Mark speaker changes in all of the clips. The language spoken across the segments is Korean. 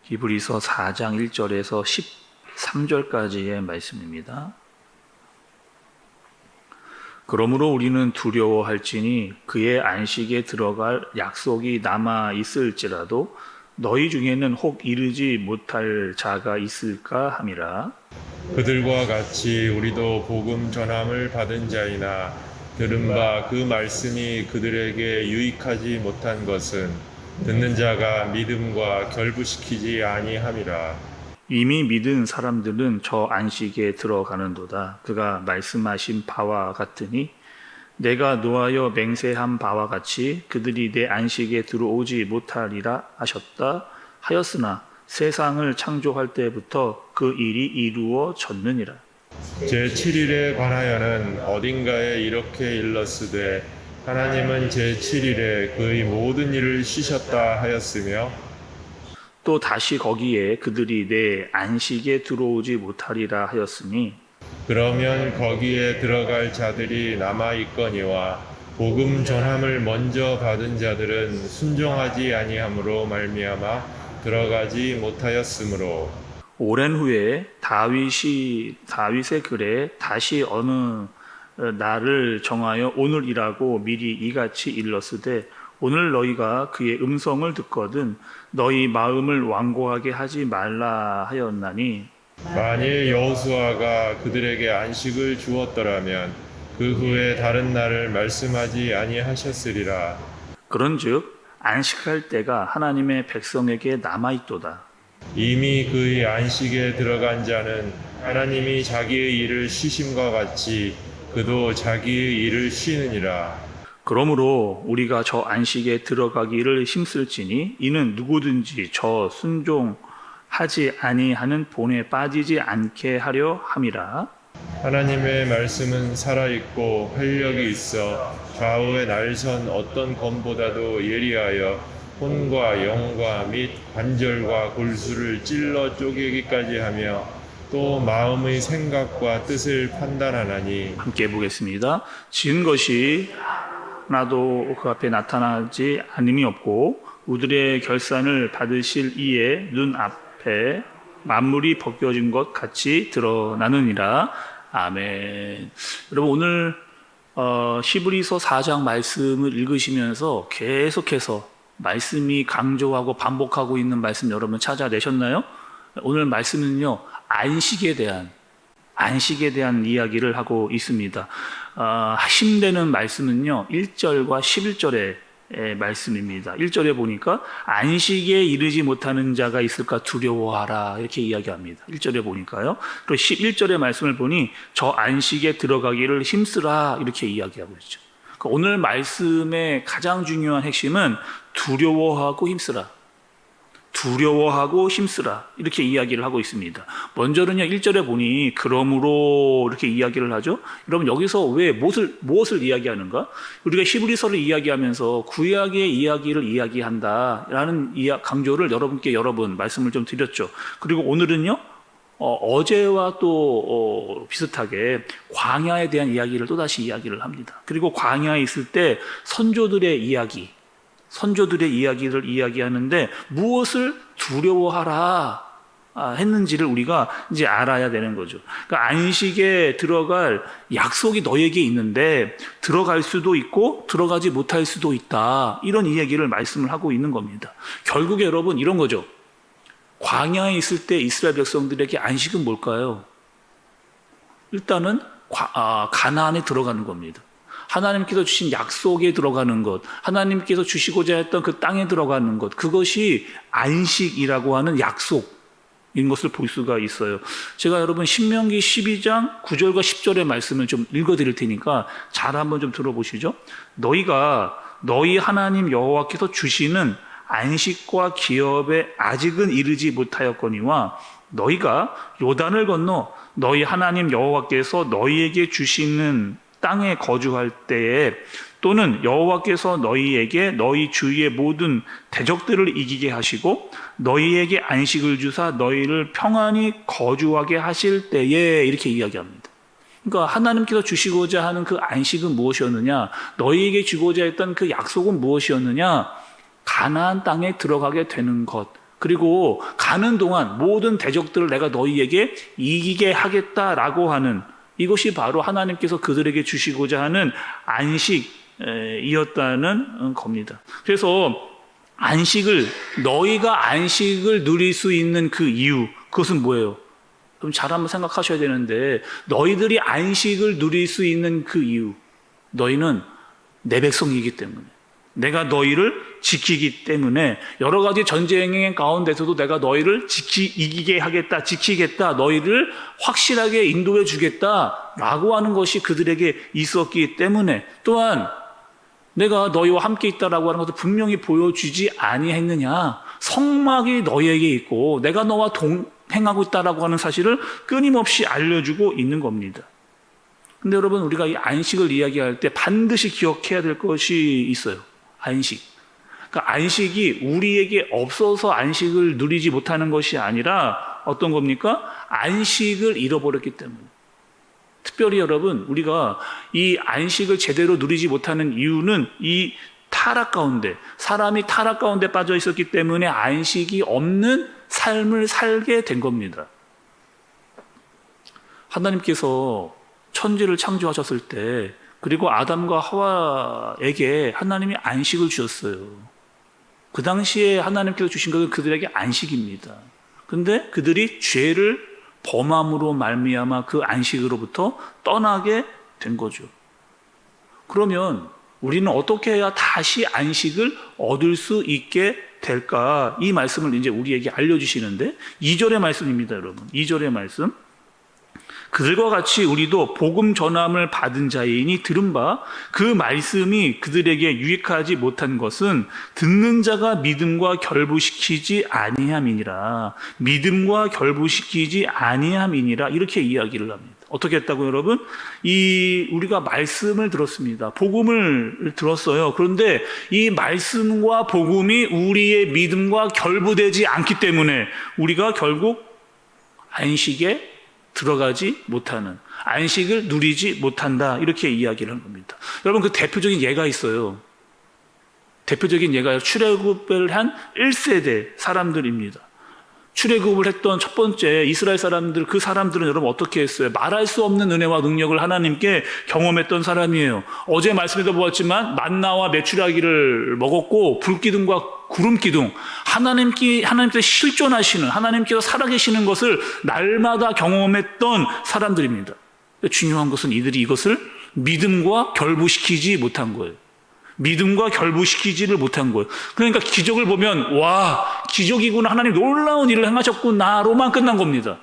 Speaker 1: 히브리서 4장 1절에서 13절까지의 말씀입니다. 그러므로 우리는 두려워할지니 그의 안식에 들어갈 약속이 남아 있을지라도 너희 중에는 혹 이르지 못할 자가 있을까 함이라.
Speaker 2: 그들과 같이 우리도 복음 전함을 받은 자이나 들은 바 그 말씀이 그들에게 유익하지 못한 것은 듣는 자가 믿음과 결부시키지 아니함이라.
Speaker 1: 이미 믿은 사람들은 저 안식에 들어가는도다. 그가 말씀하신 바와 같으니 내가 노하여 맹세한 바와 같이 그들이 내 안식에 들어오지 못하리라 하셨다 하였으나 세상을 창조할 때부터 그 일이 이루어졌느니라.
Speaker 2: 제7일에 관하여는 어딘가에 이렇게 일렀으되 하나님은 제7일에 그의 모든 일을 쉬셨다 하였으며
Speaker 1: 또 다시 거기에 그들이 내 안식에 들어오지 못하리라 하였으니
Speaker 2: 그러면 거기에 들어갈 자들이 남아 있거니와 복음 전함을 먼저 받은 자들은 순종하지 아니함으로 말미암아 들어가지 못하였으므로
Speaker 1: 오랜 후에 다윗의 글에 다시 어느 날을 정하여 오늘이라고 미리 이같이 일렀으되 오늘 너희가 그의 음성을 듣거든 너희 마음을 완고하게 하지 말라 하였나니
Speaker 2: 만일 여호수아가 그들에게 안식을 주었더라면 그 후에 다른 날을 말씀하지 아니하셨으리라.
Speaker 1: 그런즉 안식할 때가 하나님의 백성에게 남아있도다.
Speaker 2: 이미 그의 안식에 들어간 자는 하나님이 자기의 일을 쉬심과 같이 그도 자기의 일을 쉬느니라.
Speaker 1: 그러므로 우리가 저 안식에 들어가기를 힘쓸지니 이는 누구든지 저 순종하지 아니하는 본에 빠지지 않게 하려 함이라.
Speaker 2: 하나님의 말씀은 살아있고 활력이 있어 좌우의 날선 어떤 검보다도 예리하여 혼과 영과 및 관절과 골수를 찔러 쪼개기까지 하며 또 마음의 생각과 뜻을 판단하나니
Speaker 1: 함께 보겠습니다. 지은 것이 하나도 그 앞에 나타나지 않음이 없고 우들의 결산을 받으실 이의 눈앞에 만물이 벗겨진 것 같이 드러나느니라. 아멘. 여러분 오늘 히브리서 4장 말씀을 읽으시면서 계속해서 말씀이 강조하고 반복하고 있는 말씀 여러분 찾아내셨나요? 오늘 말씀은요 안식에 대한 이야기를 하고 있습니다. 힘되는 말씀은요 1절과 11절의 말씀입니다. 1절에 보니까 안식에 이르지 못하는 자가 있을까 두려워하라 이렇게 이야기합니다. 1절에 보니까요. 그리고 11절의 말씀을 보니 저 안식에 들어가기를 힘쓰라 이렇게 이야기하고 있죠. 그러니까 오늘 말씀의 가장 중요한 핵심은 두려워하고 힘쓰라 이렇게 이야기를 하고 있습니다. 먼저는요 1절에 보니 그러므로 이렇게 이야기를 하죠. 여러분 여기서 왜 무엇을 이야기하는가? 우리가 히브리서를 이야기하면서 구약의 이야기를 이야기한다라는 강조를 여러분께 여러 번 말씀을 좀 드렸죠. 그리고 오늘은요 어제와 또 비슷하게 광야에 대한 이야기를 또다시 이야기를 합니다. 그리고 광야에 있을 때 선조들의 이야기를 이야기하는데 무엇을 두려워하라 했는지를 우리가 이제 알아야 되는 거죠. 그러니까 안식에 들어갈 약속이 너에게 있는데 들어갈 수도 있고 들어가지 못할 수도 있다. 이런 이야기를 말씀을 하고 있는 겁니다. 결국에 여러분 이런 거죠. 광야에 있을 때 이스라엘 백성들에게 안식은 뭘까요? 일단은 가나안에 들어가는 겁니다. 하나님께서 주신 약속에 들어가는 것, 하나님께서 주시고자 했던 그 땅에 들어가는 것, 그것이 안식이라고 하는 약속인 것을 볼 수가 있어요. 제가 여러분 신명기 12장 9절과 10절의 말씀을 좀 읽어드릴 테니까 잘 한번 좀 들어보시죠. 너희 하나님 여호와께서 주시는 안식과 기업에 아직은 이르지 못하였거니와 너희가 요단을 건너 너희 하나님 여호와께서 너희에게 주시는 땅에 거주할 때에 또는 여호와께서 너희에게 너희 주위의 모든 대적들을 이기게 하시고 너희에게 안식을 주사 너희를 평안히 거주하게 하실 때에 이렇게 이야기합니다. 그러니까 하나님께서 주시고자 하는 그 안식은 무엇이었느냐? 너희에게 주고자 했던 그 약속은 무엇이었느냐? 가나안 땅에 들어가게 되는 것. 그리고 가는 동안 모든 대적들을 내가 너희에게 이기게 하겠다라고 하는 이것이 바로 하나님께서 그들에게 주시고자 하는 안식이었다는 겁니다. 그래서 너희가 안식을 누릴 수 있는 그 이유, 그것은 뭐예요? 그럼 잘 한번 생각하셔야 되는데, 너희들이 안식을 누릴 수 있는 그 이유, 너희는 내 백성이기 때문에, 내가 너희를 지키기 때문에, 여러 가지 전쟁의 가운데서도 내가 너희를 이기게 하겠다, 지키겠다, 너희를 확실하게 인도해 주겠다라고 하는 것이 그들에게 있었기 때문에, 또한 내가 너희와 함께 있다라고 하는 것을 분명히 보여주지 아니했느냐. 성막이 너희에게 있고 내가 너와 동행하고 있다라고 하는 사실을 끊임없이 알려주고 있는 겁니다. 근데 여러분, 우리가 이 안식을 이야기할 때 반드시 기억해야 될 것이 있어요. 안식. 그러니까 안식이 우리에게 없어서 안식을 누리지 못하는 것이 아니라 어떤 겁니까? 안식을 잃어버렸기 때문에. 특별히 여러분, 우리가 이 안식을 제대로 누리지 못하는 이유는 이 타락 가운데, 사람이 타락 가운데 빠져 있었기 때문에 안식이 없는 삶을 살게 된 겁니다. 하나님께서 천지를 창조하셨을 때, 그리고 아담과 하와에게 하나님이 안식을 주셨어요. 그 당시에 하나님께서 주신 것은 그들에게 안식입니다. 근데 그들이 죄를 범함으로 말미암아 그 안식으로부터 떠나게 된 거죠. 그러면 우리는 어떻게 해야 다시 안식을 얻을 수 있게 될까? 이 말씀을 이제 우리에게 알려주시는데, 2절의 말씀입니다, 여러분. 2절의 말씀. 그들과 같이 우리도 복음 전함을 받은 자이니 들은 바 그 말씀이 그들에게 유익하지 못한 것은 듣는 자가 믿음과 결부시키지 아니함이니라. 믿음과 결부시키지 아니함이니라. 이렇게 이야기를 합니다. 어떻게 했다고요, 여러분? 우리가 말씀을 들었습니다. 복음을 들었어요. 그런데 이 말씀과 복음이 우리의 믿음과 결부되지 않기 때문에 우리가 결국 안식에 들어가지 못하는, 안식을 누리지 못한다, 이렇게 이야기를 한 겁니다. 여러분, 그 대표적인 예가 있어요. 대표적인 예가 출애굽을 한 1세대 사람들입니다. 출애굽을 했던 첫 번째 이스라엘 사람들, 그 사람들은 여러분 어떻게 했어요? 말할 수 없는 은혜와 능력을 하나님께 경험했던 사람이에요. 어제 말씀에도 보았지만 만나와 메추라기를 먹었고 불기둥과 구름기둥, 하나님께서 실존하시는, 하나님께서 살아계시는 것을 날마다 경험했던 사람들입니다. 중요한 것은 이들이 이것을 믿음과 결부시키지 못한 거예요. 믿음과 결부시키지를 못한 거예요. 그러니까 기적을 보면 와, 기적이구나, 하나님 놀라운 일을 행하셨구나로만 끝난 겁니다.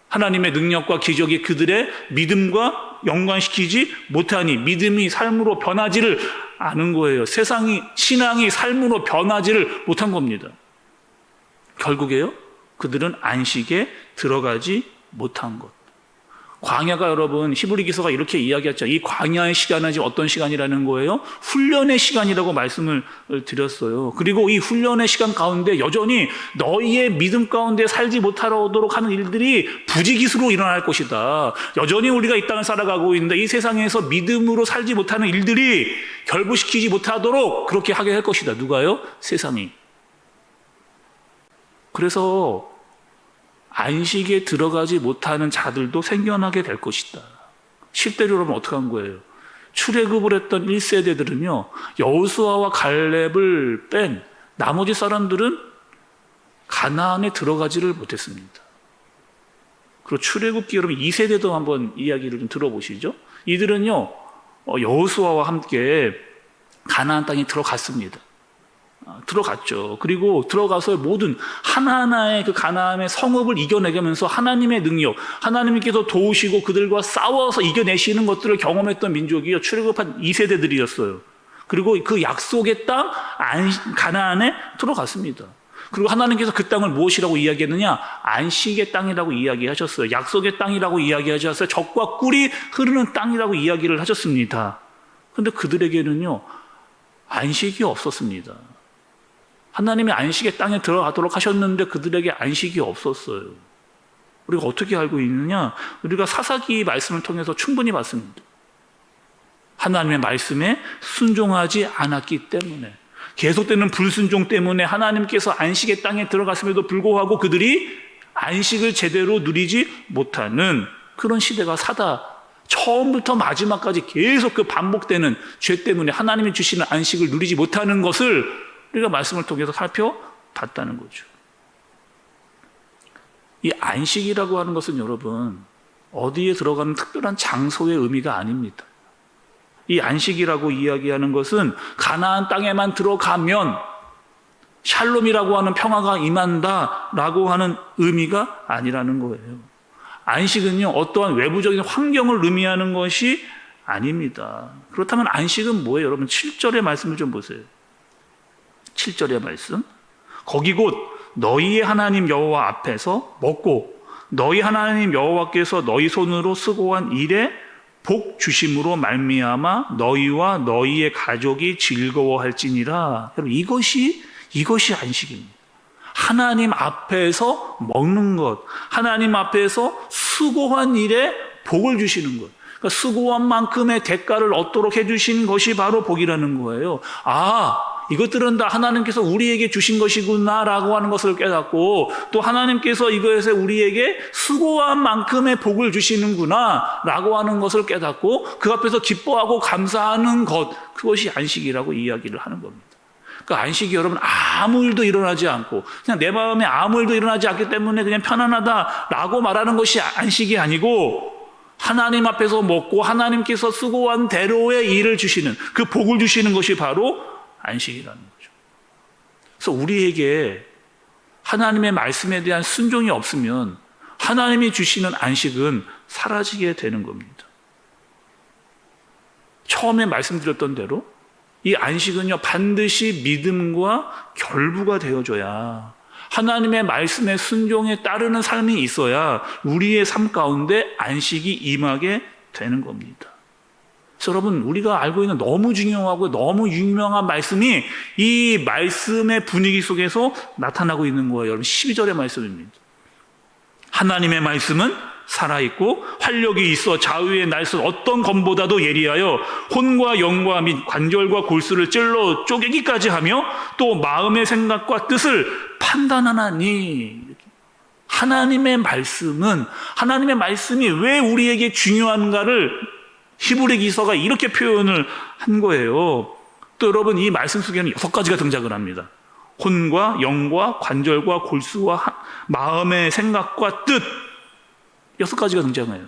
Speaker 1: 하나님의 능력과 기적이 그들의 믿음과 연관시키지 못하니 믿음이 삶으로 변하지를 않은 거예요. 신앙이 삶으로 변하지를 못한 겁니다. 결국에요, 그들은 안식에 들어가지 못한 것. 광야가, 여러분, 히브리기서가 이렇게 이야기했죠. 이 광야의 시간은 지금 어떤 시간이라는 거예요? 훈련의 시간이라고 말씀을 드렸어요. 그리고 이 훈련의 시간 가운데 여전히 너희의 믿음 가운데 살지 못하도록 하는 일들이 부지기수로 일어날 것이다. 여전히 우리가 이 땅을 살아가고 있는데 이 세상에서 믿음으로 살지 못하는 일들이 결부시키지 못하도록 그렇게 하게 할 것이다. 누가요? 세상이. 그래서 안식에 들어가지 못하는 자들도 생겨나게 될 것이다. 실제로 여러분 어떻게 한 거예요? 출애굽을 했던 1세대들은요, 여호수아와 갈렙을 뺀 나머지 사람들은 가나안에 들어가지를 못했습니다. 그리고 출애굽기 여러분 2세대도 한번 이야기를 좀 들어보시죠. 이들은요, 여호수아와 함께 가나안 땅에 들어갔습니다. 들어갔죠. 그리고 들어가서 모든 하나하나의 그 가나안의 성읍을 이겨내면서 하나님의 능력, 하나님께서 도우시고 그들과 싸워서 이겨내시는 것들을 경험했던 민족이요, 출애굽한 2세대들이었어요. 그리고 그 약속의 땅 가나안에 들어갔습니다. 그리고 하나님께서 그 땅을 무엇이라고 이야기했느냐? 안식의 땅이라고 이야기하셨어요. 약속의 땅이라고 이야기하셨어요. 젖과 꿀이 흐르는 땅이라고 이야기를 하셨습니다. 그런데 그들에게는요, 안식이 없었습니다. 하나님이 안식의 땅에 들어가도록 하셨는데 그들에게 안식이 없었어요. 우리가 어떻게 알고 있느냐? 우리가 사사기 말씀을 통해서 충분히 봤습니다. 하나님의 말씀에 순종하지 않았기 때문에, 계속되는 불순종 때문에 하나님께서 안식의 땅에 들어갔음에도 불구하고 그들이 안식을 제대로 누리지 못하는 그런 시대가 처음부터 마지막까지 계속 그 반복되는 죄 때문에 하나님이 주시는 안식을 누리지 못하는 것을 우리가 말씀을 통해서 살펴봤다는 거죠. 이 안식이라고 하는 것은 여러분 어디에 들어가는 특별한 장소의 의미가 아닙니다. 이 안식이라고 이야기하는 것은 가나안 땅에만 들어가면 샬롬이라고 하는 평화가 임한다라고 하는 의미가 아니라는 거예요. 안식은요, 어떠한 외부적인 환경을 의미하는 것이 아닙니다. 그렇다면 안식은 뭐예요? 여러분 7절의 말씀을 좀 보세요. 7절의 말씀. 거기 곧 너희의 하나님 여호와 앞에서 먹고 너희 하나님 여호와께서 너희 손으로 수고한 일에 복 주심으로 말미암아 너희와 너희의 가족이 즐거워할지니라. 여러분 이것이 안식입니다. 하나님 앞에서 먹는 것, 하나님 앞에서 수고한 일에 복을 주시는 것. 그러니까 수고한 만큼의 대가를 얻도록 해주신 것이 바로 복이라는 거예요. 이것들은 다 하나님께서 우리에게 주신 것이구나라고 하는 것을 깨닫고 또 하나님께서 이것에 우리에게 수고한 만큼의 복을 주시는구나라고 하는 것을 깨닫고 그 앞에서 기뻐하고 감사하는 것, 그것이 안식이라고 이야기를 하는 겁니다. 그러니까 안식이 여러분 아무 일도 일어나지 않고 그냥 내 마음에 아무 일도 일어나지 않기 때문에 그냥 편안하다라고 말하는 것이 안식이 아니고 하나님 앞에서 먹고 하나님께서 수고한 대로의 일을 주시는 그 복을 주시는 것이 바로 안식이라는 거죠. 그래서 우리에게 하나님의 말씀에 대한 순종이 없으면 하나님이 주시는 안식은 사라지게 되는 겁니다. 처음에 말씀드렸던 대로 이 안식은요 반드시 믿음과 결부가 되어줘야 하나님의 말씀의 순종에 따르는 삶이 있어야 우리의 삶 가운데 안식이 임하게 되는 겁니다. 그래서 여러분 우리가 알고 있는 너무 중요하고 너무 유명한 말씀이 이 말씀의 분위기 속에서 나타나고 있는 거예요. 여러분 12절의 말씀입니다. 하나님의 말씀은 살아있고 활력이 있어 좌우의 날선 어떤 검보다도 예리하여 혼과 영과 및 관절과 골수를 찔러 쪼개기까지 하며 또 마음의 생각과 뜻을 판단하나니. 하나님의 말씀이 왜 우리에게 중요한가를 히브리기서가 이렇게 표현을 한 거예요. 또 여러분 이 말씀 속에는 6가지가 등장을 합니다. 혼과 영과 관절과 골수와 마음의 생각과 뜻 6가지가 등장해요.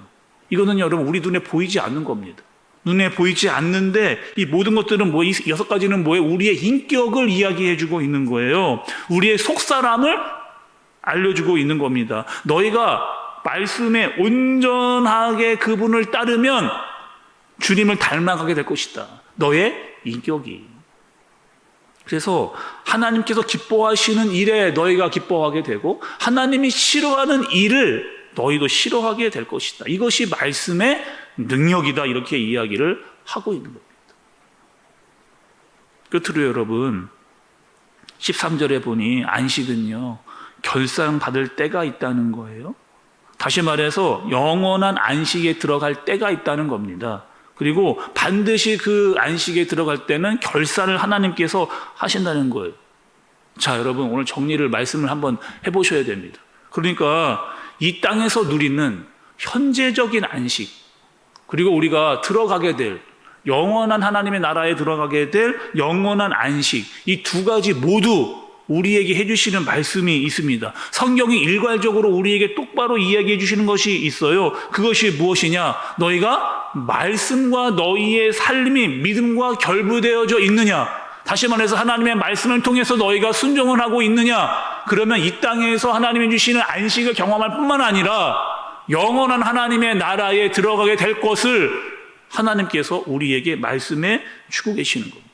Speaker 1: 이거는 여러분 우리 눈에 보이지 않는 겁니다. 눈에 보이지 않는데 이 모든 것들은 이 6가지는 뭐예요? 우리의 인격을 이야기해주고 있는 거예요. 우리의 속사람을 알려주고 있는 겁니다. 너희가 말씀에 온전하게 그분을 따르면 주님을 닮아가게 될 것이다. 너의 인격이. 그래서 하나님께서 기뻐하시는 일에 너희가 기뻐하게 되고 하나님이 싫어하는 일을 너희도 싫어하게 될 것이다. 이것이 말씀의 능력이다. 이렇게 이야기를 하고 있는 겁니다. 끝으로 여러분 13절에 보니 안식은요 결상받을 때가 있다는 거예요. 다시 말해서 영원한 안식에 들어갈 때가 있다는 겁니다. 그리고 반드시 그 안식에 들어갈 때는 결산을 하나님께서 하신다는 거예요. 자, 여러분 오늘 정리를 말씀을 한번 해보셔야 됩니다. 그러니까 이 땅에서 누리는 현재적인 안식, 그리고 우리가 들어가게 될 영원한 하나님의 나라에 들어가게 될 영원한 안식, 이 2가지 모두 우리에게 해주시는 말씀이 있습니다. 성경이 일괄적으로 우리에게 똑바로 이야기해 주시는 것이 있어요. 그것이 무엇이냐? 너희가 말씀과 너희의 삶이 믿음과 결부되어져 있느냐? 다시 말해서 하나님의 말씀을 통해서 너희가 순종을 하고 있느냐? 그러면 이 땅에서 하나님이 주시는 안식을 경험할 뿐만 아니라 영원한 하나님의 나라에 들어가게 될 것을 하나님께서 우리에게 말씀해 주고 계시는 겁니다.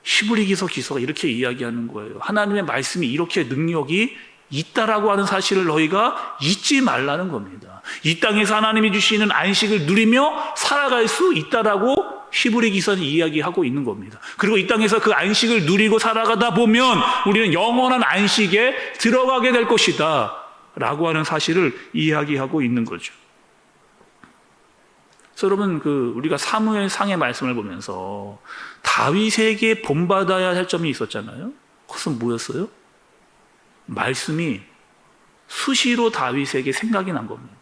Speaker 1: 히브리기서 기서가 이렇게 이야기하는 거예요. 하나님의 말씀이 이렇게 능력이 있다라고 하는 사실을 너희가 잊지 말라는 겁니다. 이 땅에서 하나님이 주시는 안식을 누리며 살아갈 수 있다라고 히브리기서는 이야기하고 있는 겁니다. 그리고 이 땅에서 그 안식을 누리고 살아가다 보면 우리는 영원한 안식에 들어가게 될 것이다 라고 하는 사실을 이야기하고 있는 거죠. 그래서 여러분 우리가 사무엘상의 말씀을 보면서 다윗에게 본받아야 할 점이 있었잖아요. 그것은 뭐였어요? 말씀이 수시로 다윗에게 생각이 난 겁니다.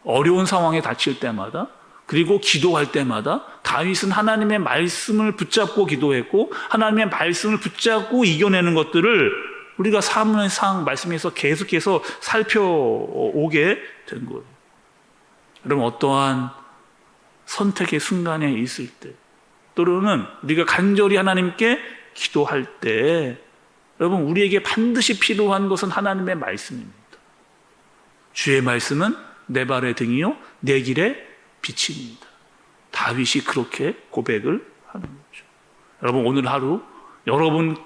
Speaker 1: 어려운 상황에 닥칠 때마다, 그리고 기도할 때마다 다윗은 하나님의 말씀을 붙잡고 기도했고 하나님의 말씀을 붙잡고 이겨내는 것들을 우리가 사무엘상 말씀에서 계속해서 살펴오게 된 거예요. 여러분, 어떠한 선택의 순간에 있을 때, 또는 우리가 간절히 하나님께 기도할 때, 여러분, 우리에게 반드시 필요한 것은 하나님의 말씀입니다. 주의 말씀은 내 발의 등이요 내 길의 빛입니다. 다윗이 그렇게 고백을 하는 거죠. 여러분, 오늘 하루 여러분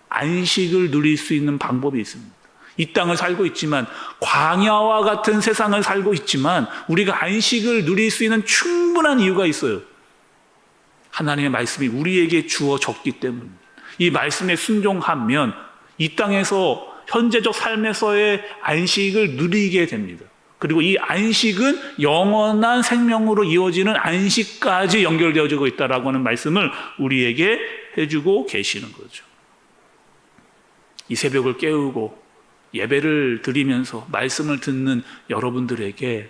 Speaker 1: 안식을 누릴 수 있는 방법이 있습니다. 이 땅을 살고 있지만, 광야와 같은 세상을 살고 있지만 우리가 안식을 누릴 수 있는 충분한 이유가 있어요. 하나님의 말씀이 우리에게 주어졌기 때문입니다. 이 말씀에 순종하면 이 땅에서 현재적 삶에서의 안식을 누리게 됩니다. 그리고 이 안식은 영원한 생명으로 이어지는 안식까지 연결되어지고 있다라고 하는 말씀을 우리에게 해주고 계시는 거죠. 이 새벽을 깨우고 예배를 드리면서 말씀을 듣는 여러분들에게